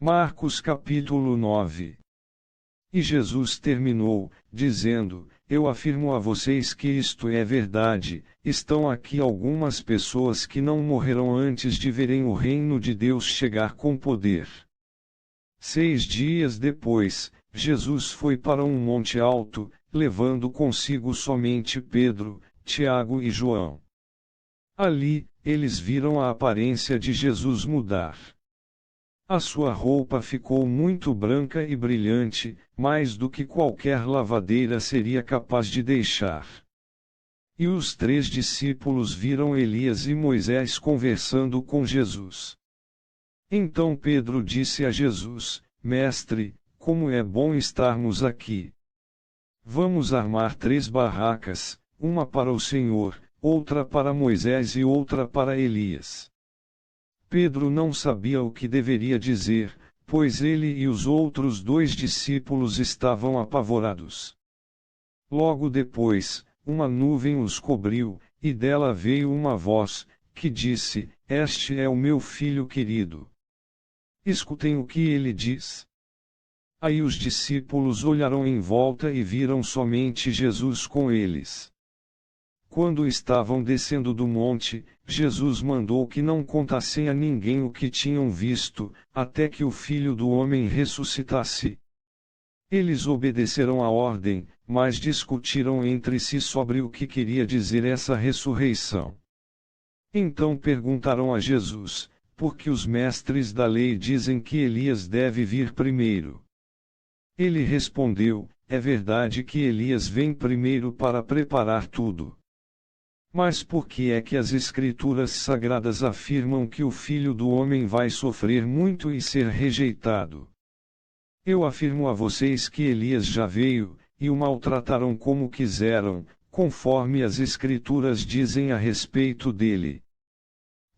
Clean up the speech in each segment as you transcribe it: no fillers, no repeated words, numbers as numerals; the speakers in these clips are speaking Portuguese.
Marcos capítulo 9. E Jesus terminou, dizendo: Eu afirmo a vocês que isto é verdade, estão aqui algumas pessoas que não morrerão antes de verem o reino de Deus chegar com poder. 6 dias depois, Jesus foi para um monte alto, levando consigo somente Pedro, Tiago e João. Ali, eles viram a aparência de Jesus mudar. A sua roupa ficou muito branca e brilhante, mais do que qualquer lavadeira seria capaz de deixar. E os 3 discípulos viram Elias e Moisés conversando com Jesus. Então Pedro disse a Jesus: Mestre, como é bom estarmos aqui. Vamos armar 3 barracas, uma para o Senhor, outra para Moisés e outra para Elias. Pedro não sabia o que deveria dizer, pois ele e os outros 2 discípulos estavam apavorados. Logo depois, uma nuvem os cobriu, e dela veio uma voz, que disse: Este é o meu filho querido. Escutem o que ele diz. Aí os discípulos olharam em volta e viram somente Jesus com eles. Quando estavam descendo do monte, Jesus mandou que não contassem a ninguém o que tinham visto, até que o Filho do Homem ressuscitasse. Eles obedeceram à ordem, mas discutiram entre si sobre o que queria dizer essa ressurreição. Então perguntaram a Jesus: por que os mestres da lei dizem que Elias deve vir primeiro? Ele respondeu: é verdade que Elias vem primeiro para preparar tudo. Mas por que é que as Escrituras Sagradas afirmam que o Filho do Homem vai sofrer muito e ser rejeitado? Eu afirmo a vocês que Elias já veio, e o maltrataram como quiseram, conforme as Escrituras dizem a respeito dele.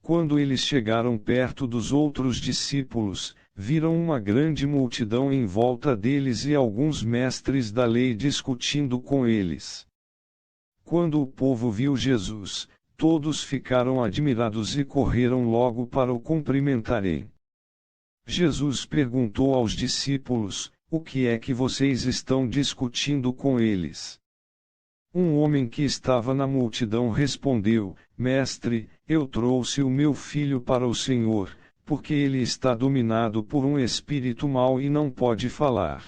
Quando eles chegaram perto dos outros discípulos, viram uma grande multidão em volta deles e alguns mestres da lei discutindo com eles. Quando o povo viu Jesus, todos ficaram admirados e correram logo para o cumprimentarem. Jesus perguntou aos discípulos: o que é que vocês estão discutindo com eles? Um homem que estava na multidão respondeu: Mestre, eu trouxe o meu filho para o Senhor, porque ele está dominado por um espírito mau e não pode falar.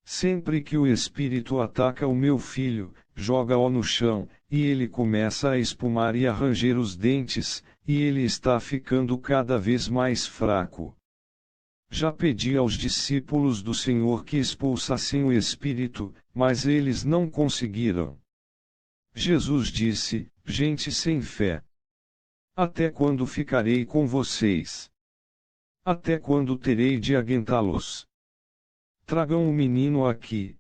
Sempre que o espírito ataca o meu filho, joga-o no chão, e ele começa a espumar e a ranger os dentes, e ele está ficando cada vez mais fraco. Já pedi aos discípulos do Senhor que expulsassem o espírito, mas eles não conseguiram. Jesus disse: gente sem fé. Até quando ficarei com vocês? Até quando terei de aguentá-los? Tragam o menino aqui.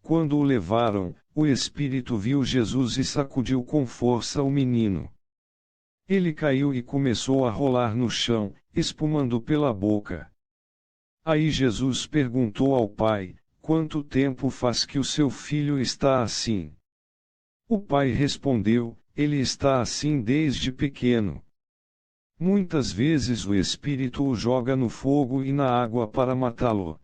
Quando o levaram, o espírito viu Jesus e sacudiu com força o menino. Ele caiu e começou a rolar no chão, espumando pela boca. Aí Jesus perguntou ao pai: quanto tempo faz que o seu filho está assim? O pai respondeu: ele está assim desde pequeno. Muitas vezes o espírito o joga no fogo e na água para matá-lo.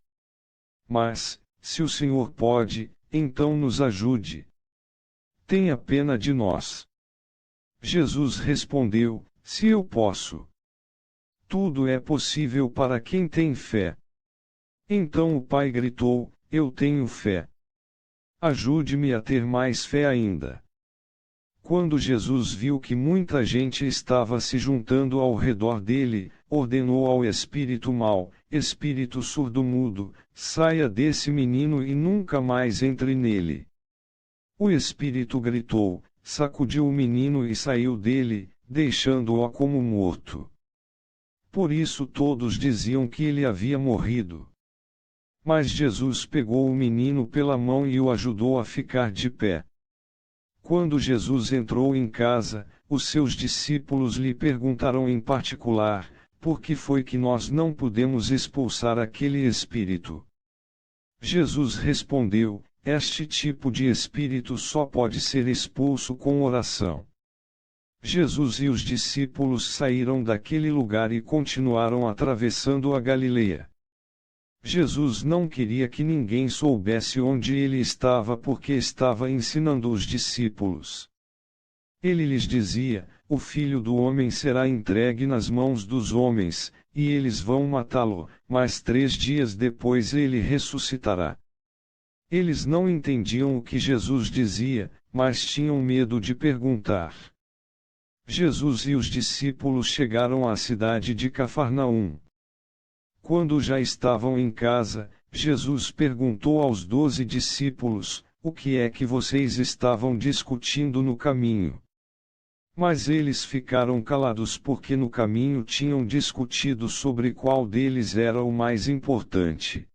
Mas, se o Senhor pode, então nos ajude. Tenha pena de nós. Jesus respondeu: se eu posso. Tudo é possível para quem tem fé. Então o pai gritou: eu tenho fé. Ajude-me a ter mais fé ainda. Quando Jesus viu que muita gente estava se juntando ao redor dele, ordenou ao espírito mau: espírito surdo-mudo, saia desse menino e nunca mais entre nele. O espírito gritou, sacudiu o menino e saiu dele, deixando-o como morto. Por isso todos diziam que ele havia morrido. Mas Jesus pegou o menino pela mão e o ajudou a ficar de pé. Quando Jesus entrou em casa, os seus discípulos lhe perguntaram em particular: por que foi que nós não pudemos expulsar aquele espírito? Jesus respondeu: este tipo de espírito só pode ser expulso com oração. Jesus e os discípulos saíram daquele lugar e continuaram atravessando a Galileia. Jesus não queria que ninguém soubesse onde ele estava porque estava ensinando os discípulos. Ele lhes dizia: o Filho do Homem será entregue nas mãos dos homens, e eles vão matá-lo, mas 3 dias depois ele ressuscitará. Eles não entendiam o que Jesus dizia, mas tinham medo de perguntar. Jesus e os discípulos chegaram à cidade de Cafarnaum. Quando já estavam em casa, Jesus perguntou aos 12 discípulos: o que é que vocês estavam discutindo no caminho? Mas eles ficaram calados porque no caminho tinham discutido sobre qual deles era o mais importante.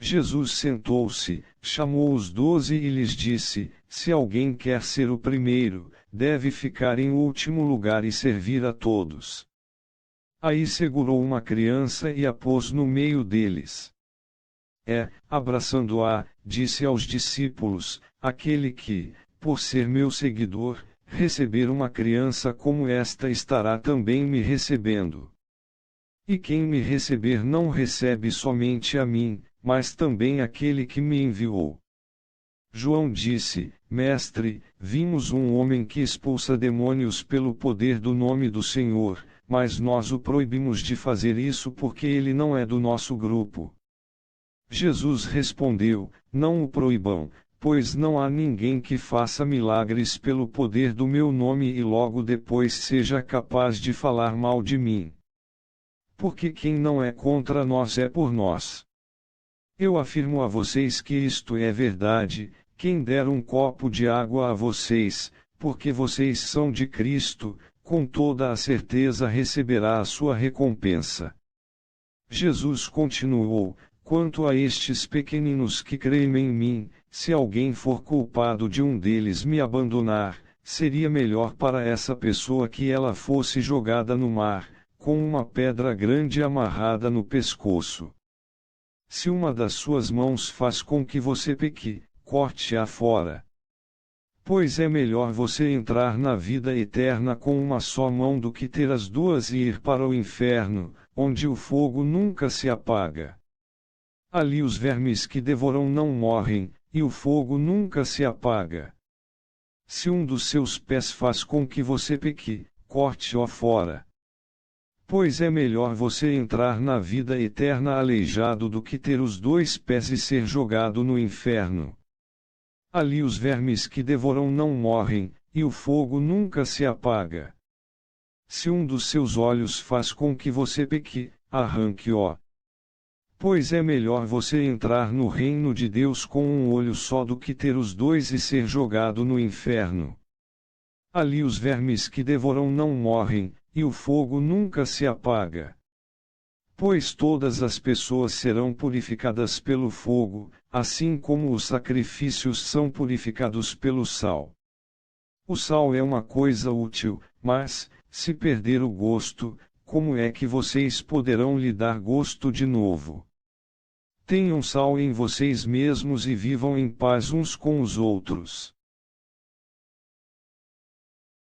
Jesus sentou-se, chamou os 12 e lhes disse: se alguém quer ser o primeiro, deve ficar em último lugar e servir a todos. Aí segurou uma criança e a pôs no meio deles. Abraçando-a, disse aos discípulos: aquele que, por ser meu seguidor, receber uma criança como esta estará também me recebendo. E quem me receber não recebe somente a mim, mas também aquele que me enviou. João disse: Mestre, vimos um homem que expulsa demônios pelo poder do nome do Senhor, mas nós o proibimos de fazer isso porque ele não é do nosso grupo. Jesus respondeu: não o proibam, pois não há ninguém que faça milagres pelo poder do meu nome e logo depois seja capaz de falar mal de mim. Porque quem não é contra nós é por nós. Eu afirmo a vocês que isto é verdade: quem der um copo de água a vocês, porque vocês são de Cristo, com toda a certeza receberá a sua recompensa. Jesus continuou: quanto a estes pequeninos que creem em mim, se alguém for culpado de um deles me abandonar, seria melhor para essa pessoa que ela fosse jogada no mar, com uma pedra grande amarrada no pescoço. Se uma das suas mãos faz com que você peque, corte-a fora. Pois é melhor você entrar na vida eterna com uma só mão do que ter as duas e ir para o inferno, onde o fogo nunca se apaga. Ali os vermes que devoram não morrem, e o fogo nunca se apaga. Se um dos seus pés faz com que você peque, corte-o fora. Pois é melhor você entrar na vida eterna aleijado do que ter os 2 pés e ser jogado no inferno. Ali os vermes que devoram não morrem, e o fogo nunca se apaga. Se um dos seus olhos faz com que você peque, arranque-o. Pois é melhor você entrar no reino de Deus com um olho só do que ter os 2 e ser jogado no inferno. Ali os vermes que devoram não morrem, e o fogo nunca se apaga. Pois todas as pessoas serão purificadas pelo fogo, assim como os sacrifícios são purificados pelo sal. O sal é uma coisa útil, mas, se perder o gosto, como é que vocês poderão lhe dar gosto de novo? Tenham sal em vocês mesmos e vivam em paz uns com os outros.